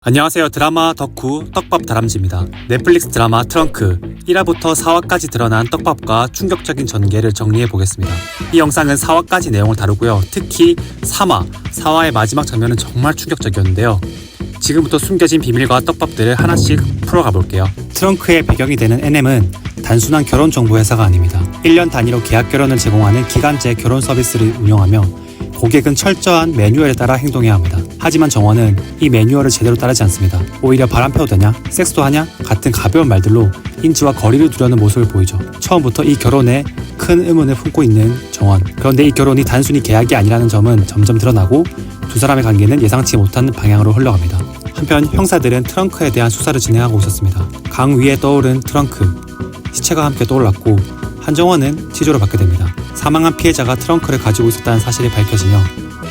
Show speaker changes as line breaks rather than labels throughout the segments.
안녕하세요. 드라마 덕후 떡밥 다람쥐입니다. 넷플릭스 드라마 트렁크 1화부터 4화까지 드러난 떡밥과 충격적인 전개를 정리해보겠습니다. 이 영상은 4화까지 내용을 다루고요. 특히 4화의 마지막 장면은 정말 충격적이었는데요. 지금부터 숨겨진 비밀과 떡밥들을 하나씩 풀어가 볼게요. 트렁크의 배경이 되는 NM은 단순한 결혼정보회사가 아닙니다. 1년 단위로 계약 결혼을 제공하는 기간제 결혼 서비스를 운영하며 고객은 철저한 매뉴얼에 따라 행동해야 합니다. 하지만 정원은 이 매뉴얼을 제대로 따르지 않습니다. 오히려 바람 펴도 되냐? 섹스도 하냐? 같은 가벼운 말들로 인지와 거리를 두려는 모습을 보이죠. 처음부터 이 결혼에 큰 의문을 품고 있는 정원. 그런데 이 결혼이 단순히 계약이 아니라는 점은 점점 드러나고 두 사람의 관계는 예상치 못한 방향으로 흘러갑니다. 한편 형사들은 트렁크에 대한 수사를 진행하고 있었습니다. 강 위에 떠오른 트렁크, 시체가 함께 떠올랐고 한정원은 치조를 받게 됩니다. 사망한 피해자가 트렁크를 가지고 있었다는 사실이 밝혀지며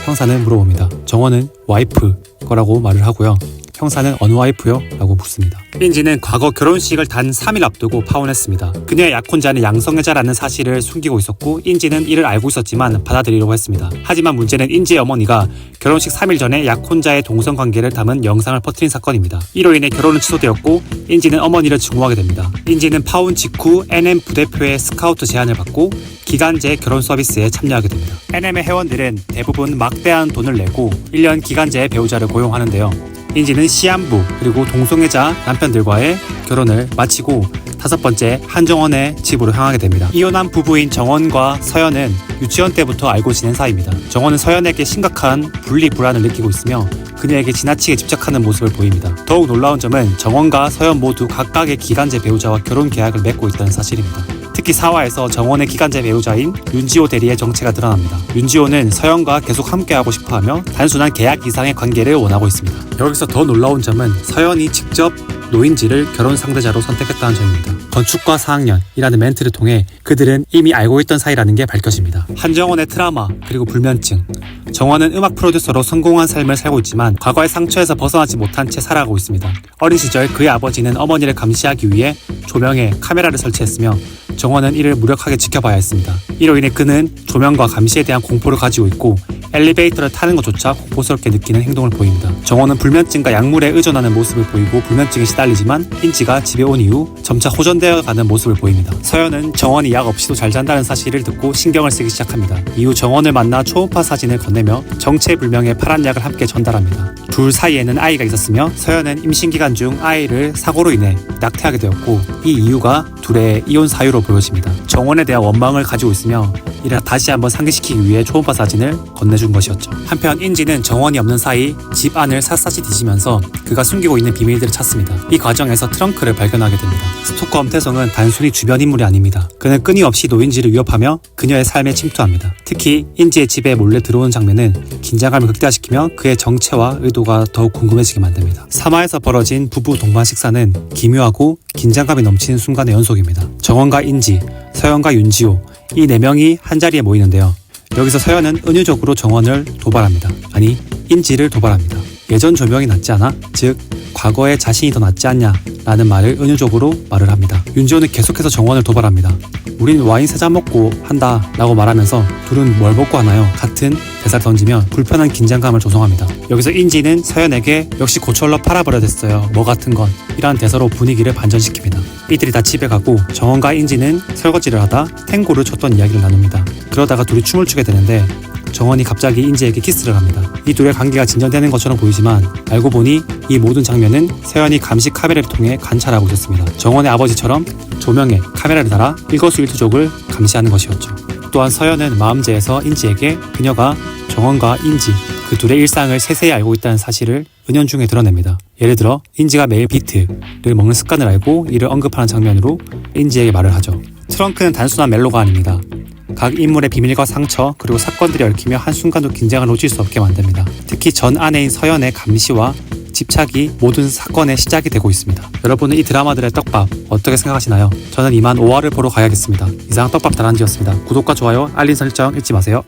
형사는 물어봅니다. 정원은 와이프 거라고 말을 하고요. 형사는 어느 와이프요? 라고 묻습니다. 인지는 과거 결혼식을 단 3일 앞두고 파혼했습니다. 그녀의 약혼자는 양성애자라는 사실을 숨기고 있었고 인지는 이를 알고 있었지만 받아들이려고 했습니다. 하지만 문제는 인지의 어머니가 결혼식 3일 전에 약혼자의 동성관계를 담은 영상을 퍼뜨린 사건입니다. 이로 인해 결혼은 취소되었고 인지는 어머니를 증오하게 됩니다. 인지는 파혼 직후 NM 부대표의 스카우트 제안을 받고 기간제 결혼 서비스에 참여하게 됩니다. NM의 회원들은 대부분 막대한 돈을 내고 1년 기간제 배우자를 고용하는데요. 인지는 시한부 그리고 동성애자 남편들과의 결혼을 마치고 5번째 한정원의 집으로 향하게 됩니다. 이혼한 부부인 정원과 서연은 유치원 때부터 알고 지낸 사이입니다. 정원은 서연에게 심각한 분리불안을 느끼고 있으며 그녀에게 지나치게 집착하는 모습을 보입니다. 더욱 놀라운 점은 정원과 서연 모두 각각의 기간제 배우자와 결혼 계약을 맺고 있다는 사실입니다. 특히 4화에서 정원의 기간제 배우자인 윤지호 대리의 정체가 드러납니다. 윤지호는 서연과 계속 함께하고 싶어하며 단순한 계약 이상의 관계를 원하고 있습니다. 여기서 더 놀라운 점은 서연이 직접 노인지를 결혼 상대자로 선택했다는 점입니다. 건축과 4학년이라는 멘트를 통해 그들은 이미 알고 있던 사이라는 게 밝혀집니다. 한정원의 트라우마 그리고 불면증. 정원은 음악 프로듀서로 성공한 삶을 살고 있지만 과거의 상처에서 벗어나지 못한 채 살아가고 있습니다. 어린 시절 그의 아버지는 어머니를 감시하기 위해 조명에 카메라를 설치했으며 정원은 이를 무력하게 지켜봐야 했습니다. 이로 인해 그는 조명과 감시에 대한 공포를 가지고 있고 엘리베이터를 타는 것조차 공포스럽게 느끼는 행동을 보입니다. 정원은 불면증과 약물에 의존하는 모습을 보이고 불면증에 시달리지만 인지가 집에 온 이후 점차 호전되어 가는 모습을 보입니다. 서연은 정원이 약 없이도 잘 잔다는 사실을 듣고 신경을 쓰기 시작합니다. 이후 정원을 만나 초음파 사진을 건네며 정체불명의 파란 약을 함께 전달합니다. 둘 사이에는 아이가 있었으며 서연은 임신기간 중 아이를 사고로 인해 낙태하게 되었고 이 이유가 둘의 이혼 사유로 보여집니다. 정원에 대한 원망을 가지고 있으며 이를 다시 한번 상기시키기 위해 초음파 사진을 건네준 것이었죠. 한편 인지는 정원이 없는 사이 집 안을 샅샅이 뒤지면서 그가 숨기고 있는 비밀들을 찾습니다. 이 과정에서 트렁크를 발견하게 됩니다. 스토커 엄태성은 단순히 주변 인물이 아닙니다. 그는 끊임없이 노인지를 위협하며 그녀의 삶에 침투합니다. 특히 인지의 집에 몰래 들어오는 장면은 긴장감을 극대화시키며 그의 정체와 의도가 더욱 궁금해지게 만듭니다. 3화에서 벌어진 부부 동반 식사는 기묘하고 긴장감이 넘치는 순간의 연속입니다. 정원과 인지, 서연과 윤지호 이 4명이 한자리에 모이는데요. 여기서 서연은 은유적으로 정원을 도발합니다. 아니, 인지를 도발합니다. 예전 조명이 낫지 않아? 즉, 과거의 자신이 더 낫지 않냐? 라는 말을 은유적으로 말을 합니다. 윤지호는 계속해서 정원을 도발합니다. 우린 와인 3잔 먹고 한다 라고 말하면서 둘은 뭘 먹고 하나요? 같은 대사를 던지며 불편한 긴장감을 조성합니다. 여기서 인지는 서연에게 역시 고철로 팔아버려 됐어요. 뭐 같은 건 이러한 대사로 분위기를 반전시킵니다. 이들이 다 집에 가고 정원과 인지는 설거지를 하다 탱고를 췄던 이야기를 나눕니다. 그러다가 둘이 춤을 추게 되는데 정원이 갑자기 인지에게 키스를 합니다. 이 둘의 관계가 진전되는 것처럼 보이지만 알고 보니 이 모든 장면은 서연이 감시 카메라를 통해 관찰하고 있었습니다. 정원의 아버지처럼 조명에 카메라를 달아 일거수일투족을 감시하는 것이었죠. 또한 서연은 마음제에서 인지에게 그녀가 정원과 인지 그 둘의 일상을 세세히 알고 있다는 사실을 은연중에 드러냅니다. 예를 들어 인지가 매일 비트를 먹는 습관을 알고 이를 언급하는 장면으로 인지에게 말을 하죠. 트렁크는 단순한 멜로가 아닙니다. 각 인물의 비밀과 상처 그리고 사건들이 얽히며 한순간도 긴장을 놓칠 수 없게 만듭니다. 특히 전 아내인 서연의 감시와 집착이 모든 사건의 시작이 되고 있습니다. 여러분은 이 드라마들의 떡밥 어떻게 생각하시나요? 저는 이만 5화를 보러 가야겠습니다. 이상 떡밥 다람쥐였습니다. 구독과 좋아요, 알림 설정 잊지 마세요.